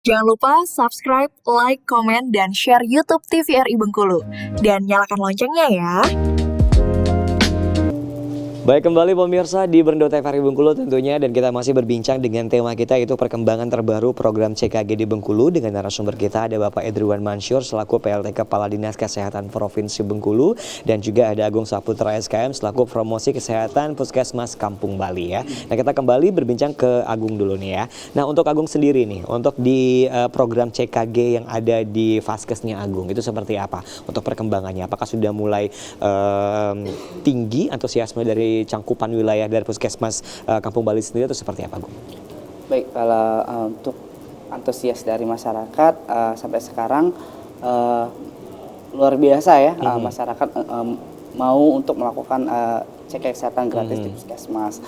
Jangan lupa subscribe, like, komen, dan share YouTube TVRI Bengkulu. Dan nyalakan loncengnya ya. Baik, kembali pemirsa di Berndo TVRI Bengkulu tentunya, dan kita masih berbincang dengan tema kita yaitu perkembangan terbaru program CKG di Bengkulu. Dengan narasumber kita ada Bapak Edriwan Mansyur selaku PLT Kepala Dinas Kesehatan Provinsi Bengkulu, dan juga ada Agung Saputra SKM selaku Promosi Kesehatan Puskesmas Kampung Bali ya. Nah, kita kembali berbincang ke Agung dulu nih ya. Nah, untuk Agung sendiri nih, untuk di program CKG yang ada di Vaskesnya Agung itu seperti apa untuk perkembangannya? Apakah sudah mulai tinggi antusiasme dari cangkupan wilayah dari Puskesmas Kampung Bali sendiri, atau seperti apa, Gung? Baik, kalau untuk antusias dari masyarakat sampai sekarang luar biasa ya. Masyarakat mau untuk melakukan cek kesehatan gratis di Puskesmas.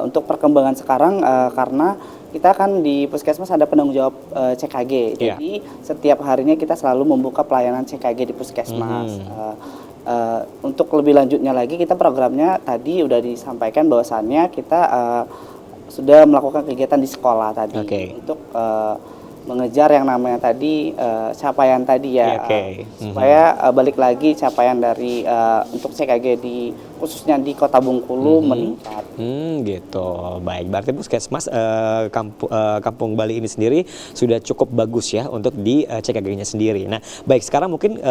Untuk perkembangan sekarang karena kita kan di Puskesmas ada penanggung jawab CKG, jadi setiap harinya kita selalu membuka pelayanan CKG di Puskesmas. Untuk lebih lanjutnya lagi, kita programnya tadi udah disampaikan bahwasannya kita sudah melakukan kegiatan di sekolah tadi untuk mengejar yang namanya tadi capaian tadi ya, supaya balik lagi capaian dari untuk CKG di khususnya di Kota Bengkulu meningkat. Gitu. Baik, berarti Puskesmas Kampung Bali ini sendiri sudah cukup bagus ya untuk di CKG-nya sendiri. Nah, baik, sekarang mungkin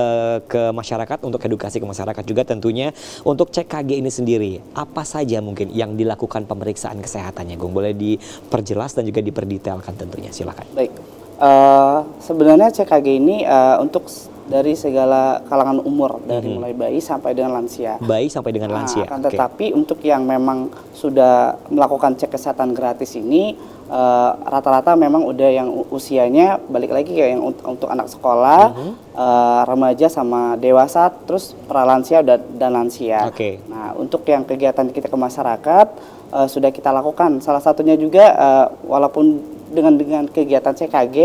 ke masyarakat, untuk edukasi ke masyarakat juga tentunya. Untuk CKG ini sendiri, apa saja mungkin yang dilakukan pemeriksaan kesehatannya, Gung? Boleh diperjelas dan juga diperdetailkan tentunya, silakan. Baik, sebenarnya CKG ini untuk dari segala kalangan umur, dari mulai bayi sampai dengan lansia. Bayi sampai dengan lansia. Tetapi untuk yang memang sudah melakukan cek kesehatan gratis ini rata-rata memang udah yang usianya balik lagi kayak yang untuk anak sekolah, remaja sama dewasa, terus pralansia dan lansia. Nah, untuk yang kegiatan kita ke masyarakat sudah kita lakukan. Salah satunya juga walaupun dengan kegiatan CKG,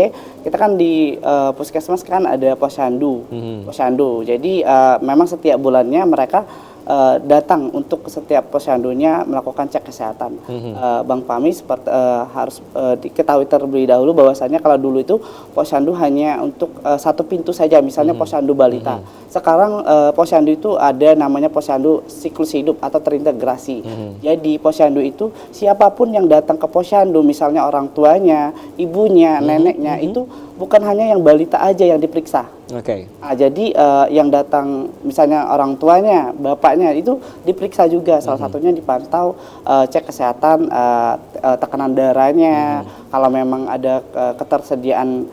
kita kan di Puskesmas kan ada posyandu. Jadi memang setiap bulannya mereka datang untuk setiap posyandunya melakukan cek kesehatan. Bang Pami harus diketahui terlebih dahulu bahwasannya kalau dulu itu posyandu hanya untuk satu pintu saja, misalnya posyandu balita. Sekarang posyandu itu ada namanya posyandu siklus hidup atau terintegrasi. Jadi posyandu itu siapapun yang datang ke posyandu, misalnya orang tuanya, ibunya, neneknya, itu bukan hanya yang balita aja yang diperiksa. Nah, jadi yang datang misalnya orang tuanya, bapaknya, itu diperiksa juga. Salah satunya dipantau cek kesehatan tekanan darahnya. Kalau memang ada ketersediaan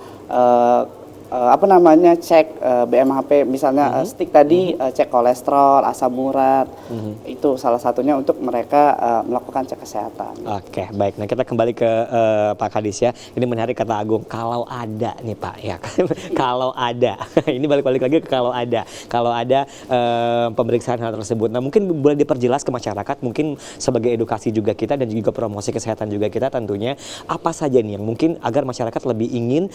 cek BMHP misalnya stick tadi, cek kolesterol, asam urat, itu salah satunya untuk mereka melakukan cek kesehatan. Oke, baik. Nah, kita kembali ke Pak Kadis ya. Ini menarik kata Agung, kalau ada nih Pak ya. Kalau ada. Ini balik lagi ke kalau ada pemeriksaan hal tersebut. Nah, mungkin boleh diperjelas ke masyarakat, mungkin sebagai edukasi juga kita dan juga promosi kesehatan juga kita tentunya, apa saja nih yang mungkin agar masyarakat lebih ingin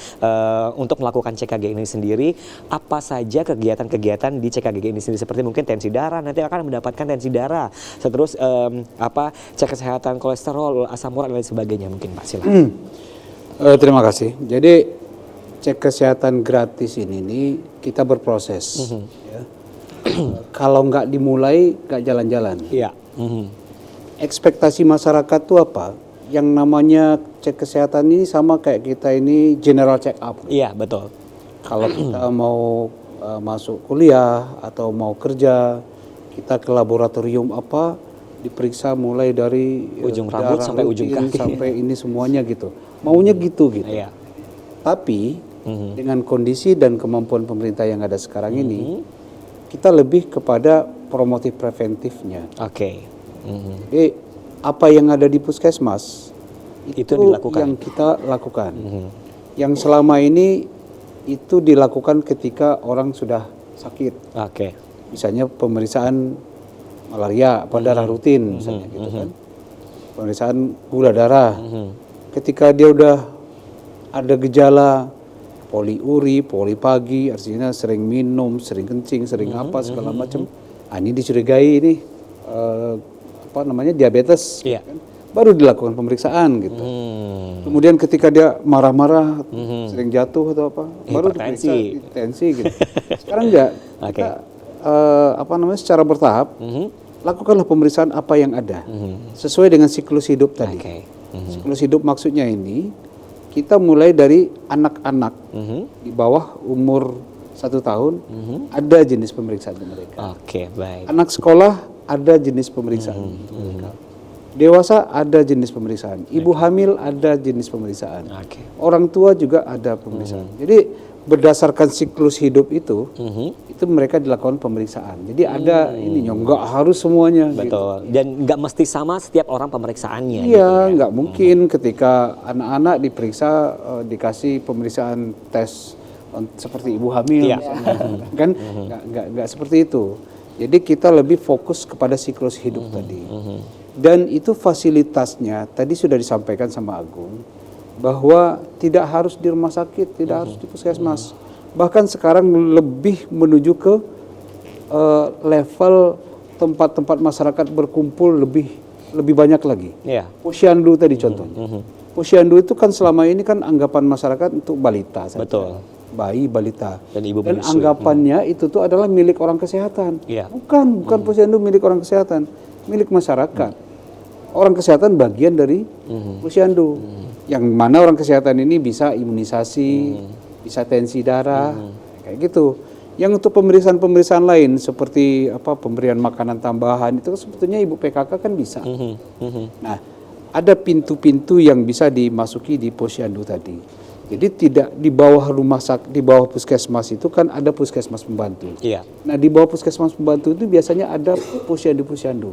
untuk melakukan CKG ini sendiri, apa saja kegiatan-kegiatan di CKG ini sendiri, seperti mungkin tensi darah, nanti akan mendapatkan tensi darah, terus cek kesehatan kolesterol, asam urat dan lain sebagainya, mungkin Pak, silakan. Terima kasih. Jadi cek kesehatan gratis ini kita berproses. Ya. Kalau nggak dimulai, nggak jalan-jalan. Ekspektasi masyarakat itu apa? Yang namanya cek kesehatan ini sama kayak kita ini general check up. Iya, betul. Kalau kita mau masuk kuliah atau mau kerja, kita ke laboratorium apa, diperiksa mulai dari ujung rambut sampai ujung kaki, sampai ini semuanya gitu. Maunya gitu. Tapi dengan kondisi dan kemampuan pemerintah yang ada sekarang ini, kita lebih kepada promotif preventifnya. Jadi apa yang ada di Puskesmas itu yang kita lakukan. Yang selama ini itu dilakukan ketika orang sudah sakit. Misalnya pemeriksaan malaria, darah rutin misalnya gitu kan. Pemeriksaan gula darah. Ketika dia udah ada gejala poliuri, polipagi, artinya sering minum, sering kencing, sering segala macam. Ini dicurigai ini diabetes. Kan? Baru dilakukan pemeriksaan gitu. Kemudian ketika dia marah-marah, sering jatuh atau apa, baru Hipertensi. diperiksa tensi gitu. Sekarang enggak. Oke. Kita secara bertahap lakukanlah pemeriksaan apa yang ada sesuai dengan siklus hidup tadi. Oke. Siklus hidup maksudnya ini kita mulai dari anak-anak di bawah umur 1 tahun ada jenis pemeriksaan untuk mereka. Oke, baik. Anak sekolah ada jenis pemeriksaan untuk mereka. Dewasa ada jenis pemeriksaan. Ibu hamil ada jenis pemeriksaan. Oke. Orang tua juga ada pemeriksaan. Jadi berdasarkan siklus hidup itu mereka dilakukan pemeriksaan. Jadi ada ininya, nggak harus semuanya. Betul. Dan nggak mesti sama setiap orang pemeriksaannya. Iya, nggak mungkin ketika anak-anak diperiksa dikasih pemeriksaan tes seperti ibu hamil, Iya. misalnya. Kan nggak seperti itu. Jadi kita lebih fokus kepada siklus hidup tadi. Dan itu fasilitasnya tadi sudah disampaikan sama Agung bahwa tidak harus di rumah sakit, tidak harus di puskesmas. Bahkan sekarang lebih menuju ke level tempat-tempat masyarakat berkumpul lebih banyak lagi. Iya. Posyandu tadi contohnya. Posyandu itu kan selama ini kan anggapan masyarakat untuk balita saja. Betul. Bayi, balita. Dan ibu Dan menyusui. anggapannya itu tuh adalah milik orang kesehatan. Iya. Bukan posyandu milik orang kesehatan, milik masyarakat. Orang kesehatan bagian dari posyandu. Yang mana orang kesehatan ini bisa imunisasi, bisa tensi darah, kayak gitu. Yang untuk pemeriksaan-pemeriksaan lain seperti pemberian makanan tambahan itu sebetulnya ibu PKK kan bisa. Nah, ada pintu-pintu yang bisa dimasuki di posyandu tadi. Jadi tidak di bawah di bawah puskesmas itu kan ada puskesmas pembantu. Iya. Nah, di bawah puskesmas pembantu itu biasanya ada posyandu-posyandu.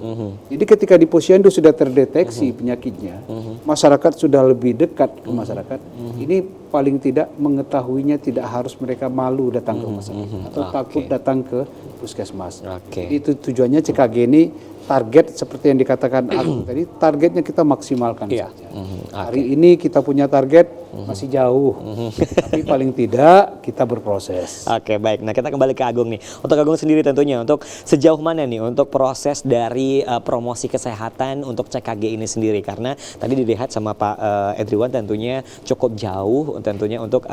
Jadi ketika di posyandu sudah terdeteksi penyakitnya, masyarakat sudah lebih dekat ke masyarakat. Ini paling tidak mengetahuinya, tidak harus mereka malu datang ke rumah sakit atau takut datang ke puskesmas. Oke. Jadi itu tujuannya CKG ini target seperti yang dikatakan aku tadi, targetnya kita maksimalkan Iya. saja. Hari ini kita punya target masih jauh, tapi paling tidak kita berproses. Oke, baik. Nah, kita kembali ke Agung nih. Untuk Agung sendiri tentunya, untuk sejauh mana nih untuk proses dari promosi kesehatan untuk CKG ini sendiri? Karena tadi dilihat sama Pak Edriwan tentunya cukup jauh tentunya untuk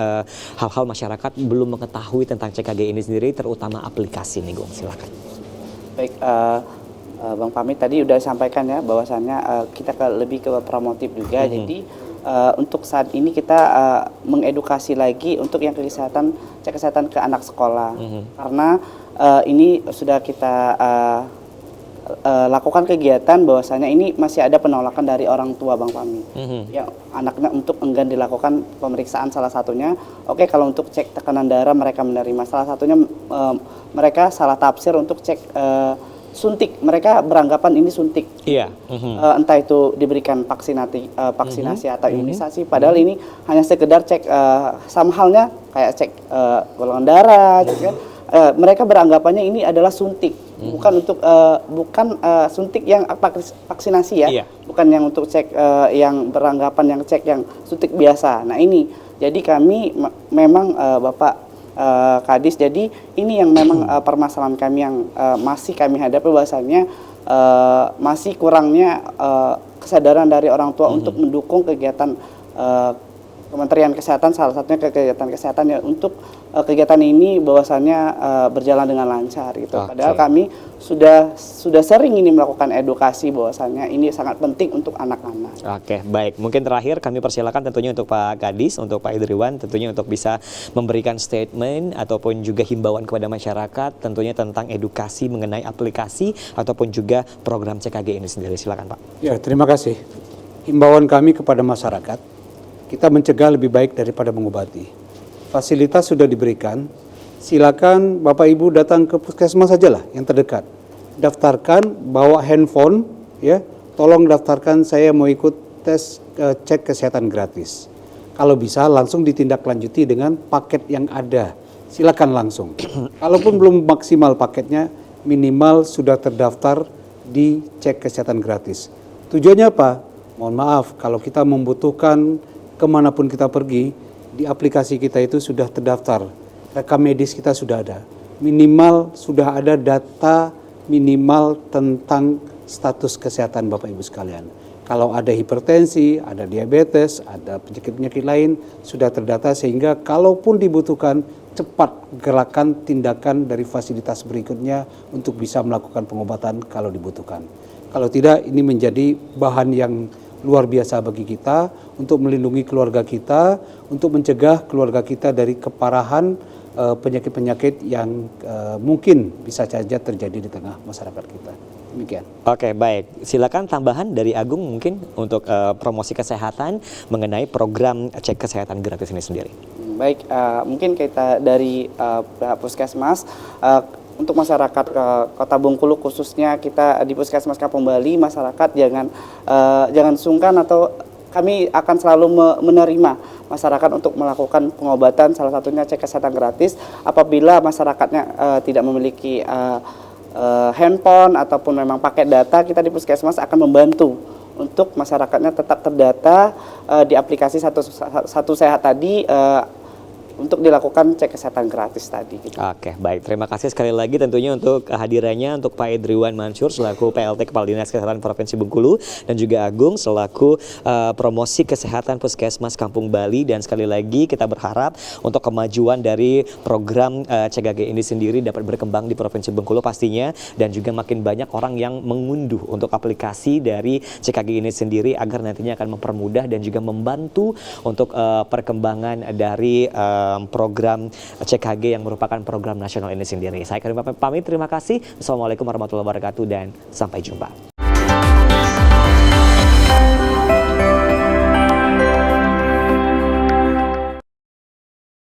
hal-hal masyarakat belum mengetahui tentang CKG ini sendiri, terutama aplikasi nih, Gung. Silakan. Baik, Bang Pamit tadi udah sampaikan ya bahwasannya kita lebih ke promotif juga. Jadi untuk saat ini kita mengedukasi lagi untuk yang cek kesehatan ke anak sekolah. Karena ini sudah kita lakukan kegiatan bahwasanya ini masih ada penolakan dari orang tua Bang Pamit. Ya, anaknya untuk enggan dilakukan pemeriksaan salah satunya. Oke, kalau untuk cek tekanan darah mereka menerima. Salah satunya mereka salah tafsir untuk cek suntik, mereka beranggapan ini suntik. Iya. Entah itu diberikan vaksinasi atau imunisasi, padahal ini hanya sekedar cek sama halnya kayak cek golongan darah, gitu kan. Mereka beranggapannya ini adalah suntik, bukan untuk suntik yang vaksinasi ya, Iya. bukan yang untuk cek yang beranggapan yang cek yang suntik biasa. Nah ini, jadi kami memang Bapak Kadis, jadi ini yang memang permasalahan kami yang masih kami hadapi bahwasannya masih kurangnya kesadaran dari orang tua untuk mendukung kegiatan Kementerian Kesehatan, salah satunya kegiatan kesehatan ya, untuk kegiatan ini bahwasannya berjalan dengan lancar gitu. Oke. Padahal kami sudah sering ini melakukan edukasi bahwasannya ini sangat penting untuk anak-anak. Oke, baik. Mungkin terakhir kami persilakan tentunya untuk Pak Kadis, untuk Pak Idriwan tentunya untuk bisa memberikan statement ataupun juga himbauan kepada masyarakat tentunya tentang edukasi mengenai aplikasi ataupun juga program CKG ini sendiri. Silakan, Pak. Ya, terima kasih. Himbauan kami kepada masyarakat, kita mencegah lebih baik daripada mengobati. Fasilitas sudah diberikan, silakan Bapak Ibu datang ke puskesmas sajalah yang terdekat. Daftarkan, bawa handphone, ya. Tolong daftarkan, saya mau ikut tes cek kesehatan gratis. Kalau bisa langsung ditindaklanjuti dengan paket yang ada. Silakan langsung. Kalaupun belum maksimal paketnya, minimal sudah terdaftar di cek kesehatan gratis. Tujuannya apa? Mohon maaf, kalau kita membutuhkan kemanapun kita pergi, di aplikasi kita itu sudah terdaftar, rekam medis kita sudah ada, minimal sudah ada data minimal tentang status kesehatan Bapak Ibu sekalian. Kalau ada hipertensi, ada diabetes, ada penyakit-penyakit lain sudah terdata sehingga kalaupun dibutuhkan cepat gerakan tindakan dari fasilitas berikutnya untuk bisa melakukan pengobatan kalau dibutuhkan. Kalau tidak, ini menjadi bahan yang luar biasa bagi kita untuk melindungi keluarga kita, untuk mencegah keluarga kita dari keparahan penyakit-penyakit yang mungkin bisa saja terjadi di tengah masyarakat kita. Demikian. Oke, baik. Silakan tambahan dari Agung mungkin untuk promosi kesehatan mengenai program cek kesehatan gratis ini sendiri. Baik, mungkin kita dari pihak Puskesmas untuk masyarakat Kota Bengkulu khususnya kita di Puskesmas Kampung Bali, masyarakat jangan sungkan atau kami akan selalu menerima masyarakat untuk melakukan pengobatan, salah satunya cek kesehatan gratis apabila masyarakatnya tidak memiliki handphone ataupun memang pakai data. Kita di Puskesmas akan membantu untuk masyarakatnya tetap terdata di aplikasi satu sehat tadi untuk dilakukan cek kesehatan gratis tadi. Gitu. Oke, baik. Terima kasih sekali lagi tentunya untuk kehadirannya untuk Pak Edriwan Mansur selaku PLT Kepala Dinas Kesehatan Provinsi Bengkulu dan juga Agung selaku promosi kesehatan Puskesmas Kampung Bali. Dan sekali lagi kita berharap untuk kemajuan dari program CKG ini sendiri dapat berkembang di Provinsi Bengkulu pastinya, dan juga makin banyak orang yang mengunduh untuk aplikasi dari CKG ini sendiri agar nantinya akan mempermudah dan juga membantu untuk perkembangan dari program CKG yang merupakan program nasional ini sendiri. Saya Karim pamit, terima kasih. Assalamualaikum warahmatullahi wabarakatuh dan sampai jumpa.